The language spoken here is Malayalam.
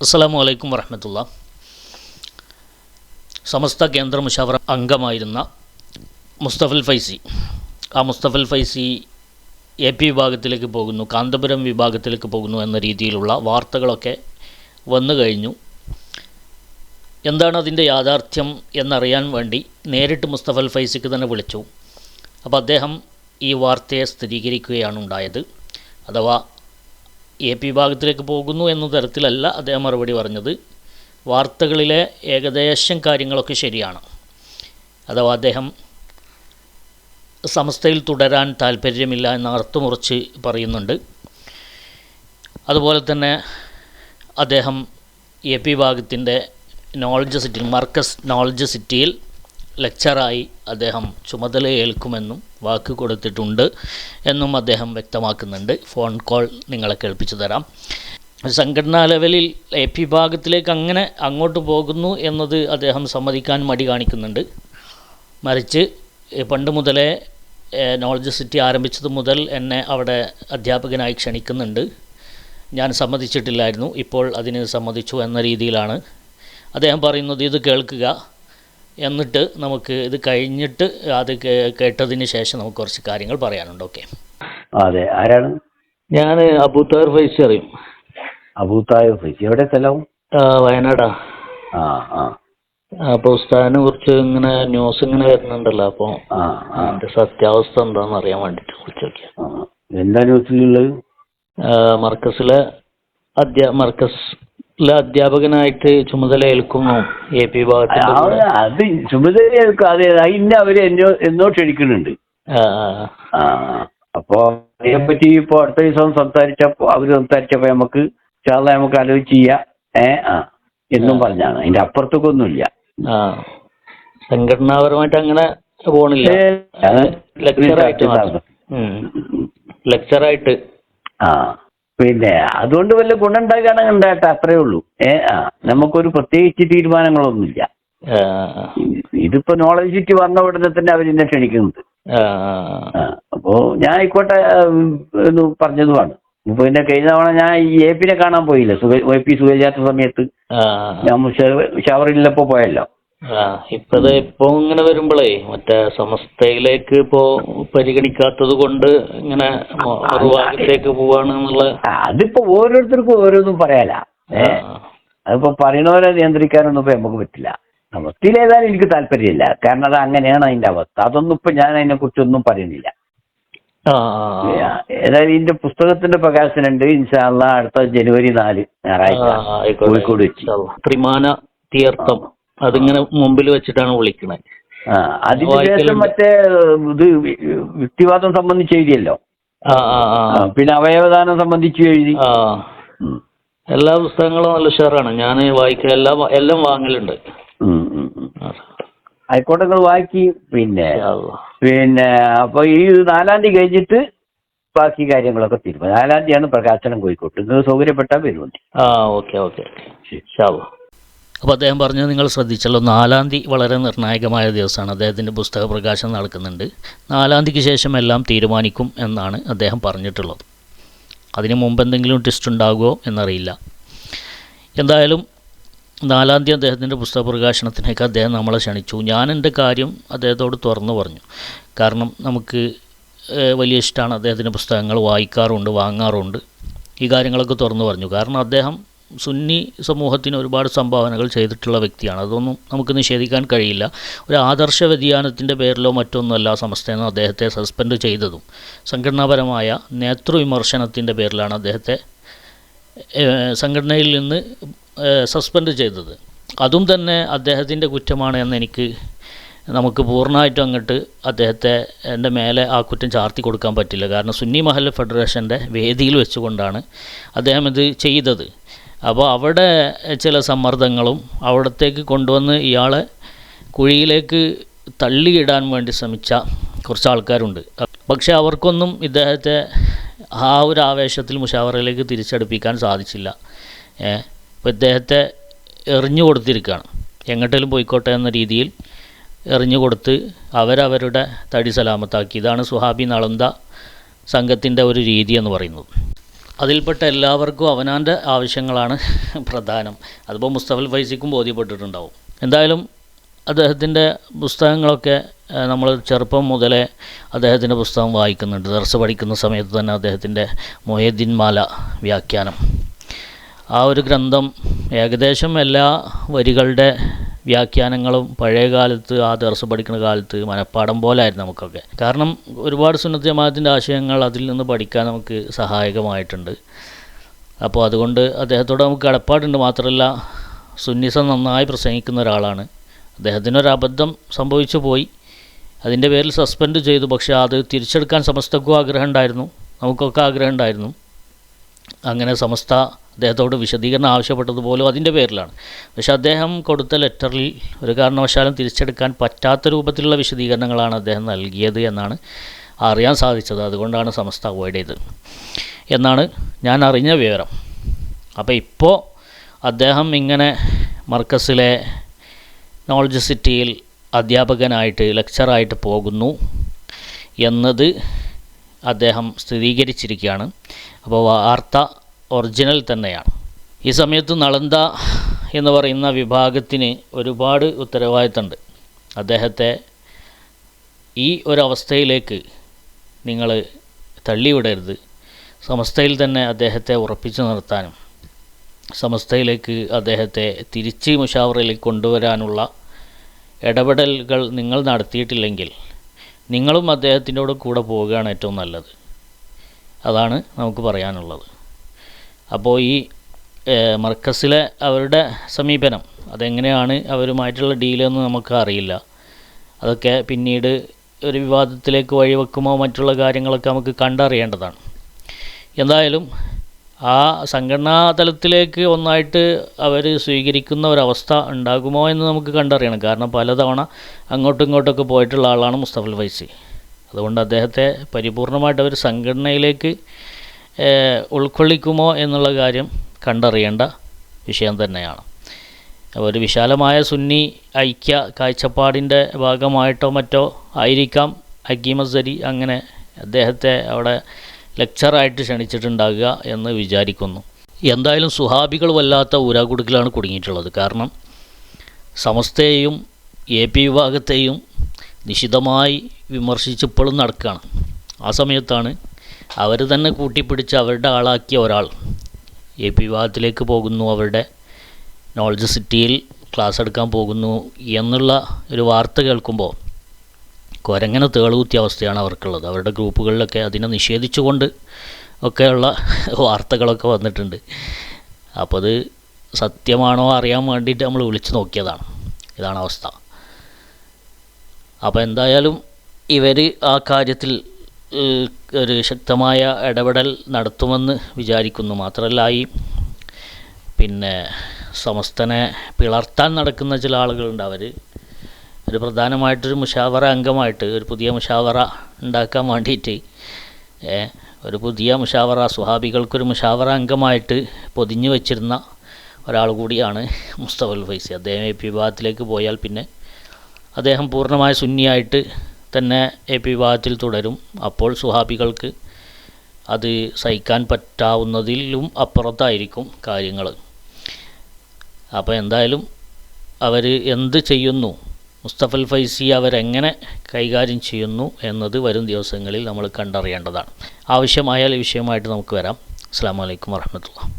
അസ്സലാമു അലൈക്കും വറഹ്മത്തുള്ളാ. സമസ്ത കേന്ദ്ര മുശാവറ അംഗമായിരുന്ന മുസ്തഫൽ ഫൈസി, ആ മുസ്തഫൽ ഫൈസി AP വിഭാഗത്തിലേക്ക് പോകുന്നു, കാന്തപുരം വിഭാഗത്തിലേക്ക് പോകുന്നു എന്ന രീതിയിലുള്ള വാർത്തകളൊക്കെ വന്നു കഴിഞ്ഞു. എന്താണ് അതിൻ്റെ യാഥാർത്ഥ്യം എന്നറിയാൻ വേണ്ടി നേരിട്ട് മുസ്തഫൽ ഫൈസിക്ക് തന്നെ വിളിച്ചു. അപ്പോൾ അദ്ദേഹം ഈ വാർത്തയെ സ്ഥിരീകരിക്കുകയാണ് ഉണ്ടായത്. അഥവാ AP വിഭാഗത്തിലേക്ക് പോകുന്നു എന്ന തരത്തിലല്ല അദ്ദേഹം മറുപടി പറഞ്ഞത്. വാർത്തകളിലെ ഏകദേശം കാര്യങ്ങളൊക്കെ ശരിയാണ്. അഥവാ അദ്ദേഹം സമസ്തയിൽ തുടരാൻ താല്പര്യമില്ല എന്ന് അർത്ഥമുറച്ച് പറയുന്നുണ്ട്. അതുപോലെ തന്നെ അദ്ദേഹം AP വിഭാഗത്തിൻ്റെ നോളജ് സിറ്റിയിൽ, മർക്കസ് നോളജ് സിറ്റിയിൽ ലെക്ചറായി അദ്ദേഹം ചുമതല ഏൽക്കുമെന്നും വാക്ക് കൊടുത്തിട്ടുണ്ട് എന്നും അദ്ദേഹം വ്യക്തമാക്കുന്നുണ്ട്. ഫോൺ കോൾ നിങ്ങളെ കേൾപ്പിച്ചു തരാം. സംഘടനാ ലെവലിൽ AP വിഭാഗത്തിലേക്ക് അങ്ങോട്ട് പോകുന്നു എന്നത് അദ്ദേഹം സമ്മതിക്കാൻ മടി കാണിക്കുന്നുണ്ട്. മറിച്ച് പണ്ട് മുതലേ നോളജ് സിറ്റി ആരംഭിച്ചത് മുതൽ എന്നെ അവിടെ അധ്യാപകനായി ക്ഷണിക്കുന്നുണ്ട്, ഞാൻ സമ്മതിച്ചിട്ടില്ലായിരുന്നു, ഇപ്പോൾ അതിന് സമ്മതിച്ചു എന്ന രീതിയിലാണ് അദ്ദേഹം പറയുന്നത്. ഇത് കേൾക്കുക, എന്നിട്ട് നമുക്ക് ഇത് കഴിഞ്ഞിട്ട് അത് കേട്ടതിന് ശേഷം നമുക്ക് കുറച്ച് കാര്യങ്ങൾ പറയാനുണ്ട്. ഓക്കെ. അതെ, ആരാണ്? ഞാൻ അബൂത്താഹിർ ഫൈസി അറിയും. അബൂത്താഹിർ ഫൈസി എവിടെ സ്ഥലവും? വയനാടാ. ആ ആ അപ്പോൾ ഉസ്താദിനെ കുറിച്ച് ഇങ്ങനെ ന്യൂസ് ഇങ്ങനെ വരുന്നുണ്ടല്ലോ, അപ്പോൾ അതിൻ്റെ സത്യാവസ്ഥ എന്താണെന്ന് അറിയാൻ വേണ്ടിയിട്ട് വിളിച്ചു നോക്കിയാ. എന്താ ന്യൂസിലുള്ളത്? മർക്കസിലെ അധ്യാപകനായിട്ട് ചുമതല ഏൽക്കുന്നു AP വിഭാഗത്തിൽ. അത് ചുമതല ഏൽക്കും, അതെ, അതിന്റെ അവര് എന്നോ ക്ഷണിക്കുന്നുണ്ട്. അപ്പോ അതിനെപ്പറ്റി ഇപ്പൊ അടുത്ത ദിവസം സംസാരിച്ചപ്പോ നമുക്ക് ആലോചിച്ച് ചെയ്യാം എന്നും പറഞ്ഞാണ്. അതിന്റെ അപ്പുറത്തേക്കൊന്നുമില്ല. സംഘടനാപരമായിട്ട് അങ്ങനെ പോണില്ല, ലെക്ചറായിട്ട്. പിന്നെ അതുകൊണ്ട് വല്ല ഗുണം ഉണ്ടാക്കുകയാണെങ്കിൽ ഉണ്ടാകട്ടെ, അത്രേ ഉള്ളൂ. നമുക്കൊരു പ്രത്യേകിച്ച് തീരുമാനങ്ങളൊന്നുമില്ല. ഇതിപ്പോ നോളജ് സിറ്റി വന്ന ഉടനെ തന്നെ അവരെന്നെ ക്ഷണിക്കുന്നുണ്ട്. അപ്പോ ഞാൻ ആയിക്കോട്ടെ എന്ന് പറഞ്ഞതുമാണ്. ഇപ്പൊ പിന്നെ കഴിഞ്ഞ തവണ ഞാൻ ഈ AP കാണാൻ പോയില്ല, AP സുഖമില്ലാത്ത സമയത്ത് ഞാൻ ഷവറിലപ്പോ പോയല്ലോ. ഇപ്പൊ ഇങ്ങനെ വരുമ്പോഴേ മറ്റേ സമസ്തയിലേക്ക് ഇപ്പോ പരിഗണിക്കാത്തത് കൊണ്ട് ഇങ്ങനെ മറുഭാഗത്തേക്ക് പോവാണ് എന്നുള്ള. അതിപ്പോ ഓരോരുത്തർക്കും ഓരോന്നും പറയാല. അതിപ്പോ പറയണവരെ നിയന്ത്രിക്കാനൊന്നും ഇപ്പൊ നമുക്ക് പറ്റില്ല. സമസ്തയിലേതായാലും എനിക്ക് താല്പര്യമില്ല, കാരണം അത് അങ്ങനെയാണ് അതിന്റെ അവസ്ഥ. അതൊന്നും ഇപ്പൊ ഞാൻ അതിനെ കുറിച്ചൊന്നും പറയുന്നില്ല. ഏതായാലും ഇതിന്റെ പുസ്തകത്തിന്റെ പ്രകാശനുണ്ട്, ഇൻഷാ അല്ലാഹ് അടുത്ത ജനുവരി 4 ഞായറാഴ്ച കോഴിക്കോട് വെച്ച്. ത്രിമാന തീർത്ഥം അതിങ്ങനെ മുമ്പിൽ വെച്ചിട്ടാണ് വിളിക്കണത്. അതിനുശേഷം മറ്റേ ഇത് യുക്തിവാദം സംബന്ധിച്ച് എഴുതിയല്ലോ, പിന്നെ അവയവദാനം സംബന്ധിച്ച് എഴുതി. എല്ലാ പുസ്തകങ്ങളും നല്ല ഉഷാറാണ്, ഞാൻ വായിക്കുക, എല്ലാം വാങ്ങലുണ്ട്. ആയിക്കോട്ടെ, നിങ്ങൾ വായിക്കി. പിന്നെ അപ്പൊ ഈ 4-ാം തീയതി കഴിഞ്ഞിട്ട് ബാക്കി കാര്യങ്ങളൊക്കെ തീരുമാനം. 4-ാം തീയതിയാണ് പ്രകാശനം കോഴിക്കോട്ട്. നിങ്ങൾ സൗകര്യപ്പെട്ടാൽ വരുന്നുണ്ട്. ഓക്കെ. അപ്പോൾ അദ്ദേഹം പറഞ്ഞത് നിങ്ങൾ ശ്രദ്ധിച്ചല്ലോ, 4-ാം തീയതി വളരെ നിർണായകമായ ദിവസമാണ്. അദ്ദേഹത്തിൻ്റെ പുസ്തക പ്രകാശനം നടക്കുന്നുണ്ട്. 4-ാം തീയതിക്ക് ശേഷം എല്ലാം തീരുമാനിക്കും എന്നാണ് അദ്ദേഹം പറഞ്ഞിട്ടുള്ളത്. അതിന് മുമ്പ് എന്തെങ്കിലും ട്വിസ്റ്റ് ഉണ്ടാകുമോ എന്നറിയില്ല. എന്തായാലും 4-ാം തീയതി അദ്ദേഹത്തിൻ്റെ പുസ്തക പ്രകാശനത്തിനൊക്കെ അദ്ദേഹം നമ്മളെ ക്ഷണിച്ചു. ഞാൻ എൻ്റെ കാര്യം അദ്ദേഹത്തോട് തുറന്നു പറഞ്ഞു. കാരണം നമുക്ക് വലിയ ഇഷ്ടമാണ്, അദ്ദേഹത്തിൻ്റെ പുസ്തകങ്ങൾ വായിക്കാറുണ്ട്, വാങ്ങാറുണ്ട്. ഈ കാര്യങ്ങളൊക്കെ തുറന്നു പറഞ്ഞു. കാരണം അദ്ദേഹം സുന്നി സമൂഹത്തിന് ഒരുപാട് സംഭാവനകൾ ചെയ്തിട്ടുള്ള വ്യക്തിയാണ്. അതൊന്നും നമുക്ക് നിഷേധിക്കാൻ കഴിയില്ല. ഒരു ആദർശ വ്യതിയാനത്തിൻ്റെ പേരിലോ മറ്റൊന്നുമല്ല സമസ്തയെന്ന് അദ്ദേഹത്തെ സസ്പെൻഡ് ചെയ്തതും. സംഘടനാപരമായ നേതൃവിമർശനത്തിൻ്റെ പേരിലാണ് അദ്ദേഹത്തെ സംഘടനയിൽ നിന്ന് സസ്പെൻഡ് ചെയ്തത്. അതും തന്നെ അദ്ദേഹത്തിൻ്റെ കുറ്റമാണ് എന്ന് നമുക്ക് പൂർണ്ണമായിട്ടും അങ്ങോട്ട് അദ്ദേഹത്തെ എൻ്റെ മേലെ ആ കുറ്റം ചാർത്തി കൊടുക്കാൻ പറ്റില്ല. കാരണം സുന്നി മഹല്ല് ഫെഡറേഷൻ്റെ വേദിയിൽ വെച്ചുകൊണ്ടാണ് അദ്ദേഹം ഇത് ചെയ്തത്. അപ്പോൾ അവിടെ ചില സമ്മർദ്ദങ്ങളും അവിടത്തേക്ക് കൊണ്ടുവന്ന് ഇയാളെ കുഴിയിലേക്ക് തള്ളിയിടാൻ വേണ്ടി ശ്രമിച്ച കുറച്ച് ആൾക്കാരുണ്ട്. പക്ഷേ അവർക്കൊന്നും ഇദ്ദേഹത്തെ ആ ഒരു ആവേശത്തിൽ മുശാവറയിലേക്ക് തിരിച്ചടുപ്പിക്കാൻ സാധിച്ചില്ല. അപ്പോൾ ഇദ്ദേഹത്തെ എറിഞ്ഞു കൊടുത്തിരിക്കുകയാണ്. എങ്ങോട്ടേലും പോയിക്കോട്ടെ എന്ന രീതിയിൽ എറിഞ്ഞു കൊടുത്ത് അവരവരുടെ തടി സലാമത്താക്കി. ഇതാണ് സുഹാബി നളന്ത സംഘത്തിൻ്റെ ഒരു രീതി എന്ന് പറയുന്നത്. അതിൽപ്പെട്ട എല്ലാവർക്കും അവനാൻ്റെ ആവശ്യങ്ങളാണ് പ്രധാനം. അതിപ്പോൾ മുസ്തഫൽ ഫൈസിക്കും ബോധ്യപ്പെട്ടിട്ടുണ്ടാവും. എന്തായാലും അദ്ദേഹത്തിൻ്റെ പുസ്തകങ്ങളൊക്കെ നമ്മൾ ചെറുപ്പം മുതലേ അദ്ദേഹത്തിൻ്റെ പുസ്തകം വായിക്കുന്നുണ്ട്. ദർസ് പഠിക്കുന്ന സമയത്ത് തന്നെ അദ്ദേഹത്തിൻ്റെ മൊഹീദ്ദീൻ മാല വ്യാഖ്യാനം, ആ ഒരു ഗ്രന്ഥം ഏകദേശം എല്ലാ വരികളുടെ വ്യാഖ്യാനങ്ങളും പഴയ കാലത്ത് ആ ദർസ് പഠിക്കുന്ന കാലത്ത് മനഃപ്പാഠം പോലെ ആയിരുന്നു നമുക്കൊക്കെ. കാരണം ഒരുപാട് സുന്നത്ത് ജമാഅത്തിൻ്റെ ആശയങ്ങൾ അതിൽ നിന്ന് പഠിക്കാൻ നമുക്ക് സഹായകമായിട്ടുണ്ട്. അപ്പോൾ അതുകൊണ്ട് അദ്ദേഹത്തോട് നമുക്ക് കടപ്പാടുണ്ട്. മാത്രമല്ല സുന്നിസം നന്നായി പ്രസംഗിക്കുന്ന ഒരാളാണ്. അദ്ദേഹത്തിനൊരു അബദ്ധം സംഭവിച്ചു പോയി, അതിൻ്റെ പേരിൽ സസ്പെൻഡ് ചെയ്തു. പക്ഷേ അത് തിരിച്ചെടുക്കാൻ സമസ്തക്കും ആഗ്രഹം ഉണ്ടായിരുന്നു, നമുക്കൊക്കെ ആഗ്രഹം ഉണ്ടായിരുന്നു. അങ്ങനെ സമസ്ത അദ്ദേഹത്തോട് വിശദീകരണം ആവശ്യപ്പെട്ടതുപോലും അതിൻ്റെ പേരിലാണ്. പക്ഷേ അദ്ദേഹം കൊടുത്ത ലെറ്ററിൽ ഒരു കാരണവശാലും തിരിച്ചെടുക്കാൻ പറ്റാത്ത രൂപത്തിലുള്ള വിശദീകരണങ്ങളാണ് അദ്ദേഹം നൽകിയത് എന്നാണ് അറിയാൻ സാധിച്ചത്. അതുകൊണ്ടാണ് സമസ്ത അവോയ്ഡ് ചെയ്തത് എന്നാണ് ഞാൻ അറിഞ്ഞ വിവരം. അപ്പോൾ ഇപ്പോൾ അദ്ദേഹം ഇങ്ങനെ മർക്കസിലെ നോളജ് സിറ്റിയിൽ അധ്യാപകനായിട്ട് ലെക്ചറായിട്ട് പോകുന്നു എന്നത് അദ്ദേഹം സ്ഥിരീകരിച്ചിരിക്കുകയാണ്. അപ്പോൾ വാർത്ത ഒറിജിനൽ തന്നെയാണ്. ഈ സമയത്ത് നളന്ദ എന്ന് പറയുന്ന വിഭാഗത്തിന് ഒരുപാട് ഉത്തരവാദിത്തമുണ്ട്. അദ്ദേഹത്തെ ഈ ഒരവസ്ഥയിലേക്ക് നിങ്ങൾ തള്ളിവിടരുത്. സമസ്തയിൽ തന്നെ അദ്ദേഹത്തെ ഉറപ്പിച്ചു നിർത്താനും സമസ്തയിലേക്ക് അദ്ദേഹത്തെ തിരിച്ച് മുഷാവറയിലേക്ക് കൊണ്ടുവരാനുള്ള ഇടപെടലുകൾ നിങ്ങൾ നടത്തിയിട്ടില്ലെങ്കിൽ നിങ്ങളും അദ്ദേഹത്തിനോട് കൂടെ പോവുകയാണ് ഏറ്റവും നല്ലത്. അതാണ് നമുക്ക് പറയാനുള്ളത്. അപ്പോൾ ഈ മർക്കസിലെ അവരുടെ സമീപനം അതെങ്ങനെയാണ് അവരുമായിട്ടുള്ള ഡീലെന്ന് നമുക്ക് അറിയില്ല. അതൊക്കെ പിന്നീട് ഒരു വിവാദത്തിലേക്ക് വഴിവെക്കുമോ മറ്റുള്ള കാര്യങ്ങളൊക്കെ നമുക്ക് കണ്ടറിയേണ്ടതാണ്. എന്തായാലും ആ സംഘടനാ തലത്തിലേക്ക് ഒന്നായിട്ട് അവർ സ്വീകരിക്കുന്ന ഒരവസ്ഥ ഉണ്ടാകുമോ എന്ന് നമുക്ക് കണ്ടറിയണം. കാരണം പലതവണ അങ്ങോട്ടും ഇങ്ങോട്ടൊക്കെ പോയിട്ടുള്ള ആളാണ് മുസ്തഫൽ ഫൈസി. അതുകൊണ്ട് അദ്ദേഹത്തെ പരിപൂർണമായിട്ട് അവർ സംഘടനയിലേക്ക് ഉൾക്കൊള്ളിക്കുമോ എന്നുള്ള കാര്യം കണ്ടറിയേണ്ട വിഷയം തന്നെയാണ്. ഒരു വിശാലമായ സുന്നി ഐക്യ കാഴ്ചപ്പാടിൻ്റെ ഭാഗമായിട്ടോ മറ്റോ ആയിരിക്കാം ഹക്കീം അസ്സരി അങ്ങനെ അദ്ദേഹത്തെ അവിടെ ലെക്ചറായിട്ട് ക്ഷണിച്ചിട്ടുണ്ടാകുക എന്ന് വിചാരിക്കുന്നു. എന്തായാലും സുഹാബികൾ വല്ലാത്ത ഊരാകുടുക്കിലാണ് കുടുങ്ങിയിട്ടുള്ളത്. കാരണം സമസ്തയെയും AP വിഭാഗത്തെയും നിശിതമായി വിമർശിച്ചിപ്പോഴും നടക്കുകയാണ്. ആ സമയത്താണ് അവർ തന്നെ കൂട്ടിപ്പിടിച്ച് അവരുടെ ആളാക്കിയ ഒരാൾ AP വിഭാഗത്തിലേക്ക് പോകുന്നു, അവരുടെ നോളജ് സിറ്റിയിൽ ക്ലാസ് എടുക്കാൻ പോകുന്നു എന്നുള്ള ഒരു വാർത്ത കേൾക്കുമ്പോൾ കുരങ്ങനെ തേളുകുത്തിയ അവസ്ഥയാണ് അവർക്കുള്ളത്. അവരുടെ ഗ്രൂപ്പുകളിലൊക്കെ അതിനെ നിഷേധിച്ചുകൊണ്ട് ഒക്കെയുള്ള വാർത്തകളൊക്കെ വന്നിട്ടുണ്ട്. അപ്പോൾ അത് സത്യമാണോ അറിയാൻ വേണ്ടിയിട്ട് നമ്മൾ വിളിച്ചു നോക്കിയതാണ്. ഇതാണ് അവസ്ഥ. അപ്പോൾ എന്തായാലും ഇവർ ആ കാര്യത്തിൽ ഒരു ശക്തമായ ഇടപെടൽ നടത്തുമെന്ന് വിചാരിക്കുന്നു. മാത്രമല്ല ഈ സമസ്തനെ പിളർത്താൻ നടക്കുന്ന ചില ആളുകളുണ്ട്. അവർ ഒരു പ്രധാനമായിട്ടൊരു മുഷാവറ അംഗമായിട്ട് ഒരു പുതിയ മുഷാവറ ഉണ്ടാക്കാൻ വേണ്ടിയിട്ട് ഒരു പുതിയ മുഷാവറ സുഹാബികൾക്കൊരു മുഷാവറ അംഗമായിട്ട് പൊതിഞ്ഞു വച്ചിരുന്ന ഒരാൾ കൂടിയാണ് മുസ്തഫൽ ഫൈസി. അദ്ദേഹം AP വിഭാഗത്തിലേക്ക് പോയാൽ പിന്നെ അദ്ദേഹം പൂർണ്ണമായ സുന്നിയായിട്ട് തന്നെ AP വിഭാഗത്തിൽ തുടരും. അപ്പോൾ സുഹാബികൾക്ക് അത് സഹിക്കാൻ പറ്റാവുന്നതിലും അപ്പുറത്തായിരിക്കും കാര്യങ്ങൾ. അപ്പോൾ എന്തായാലും അവർ എന്ത് ചെയ്യുന്നു, മുസ്തഫൽ ഫൈസി അവരെങ്ങനെ കൈകാര്യം ചെയ്യുന്നു എന്നത് വരും ദിവസങ്ങളിൽ നമ്മൾ കണ്ടറിയേണ്ടതാണ്. ആവശ്യമായാൽ ഈ വിഷയമായിട്ട് നമുക്ക് വരാം. അസ്സലാമു അലൈക്കും വറഹ്മത്തുള്ളാഹി.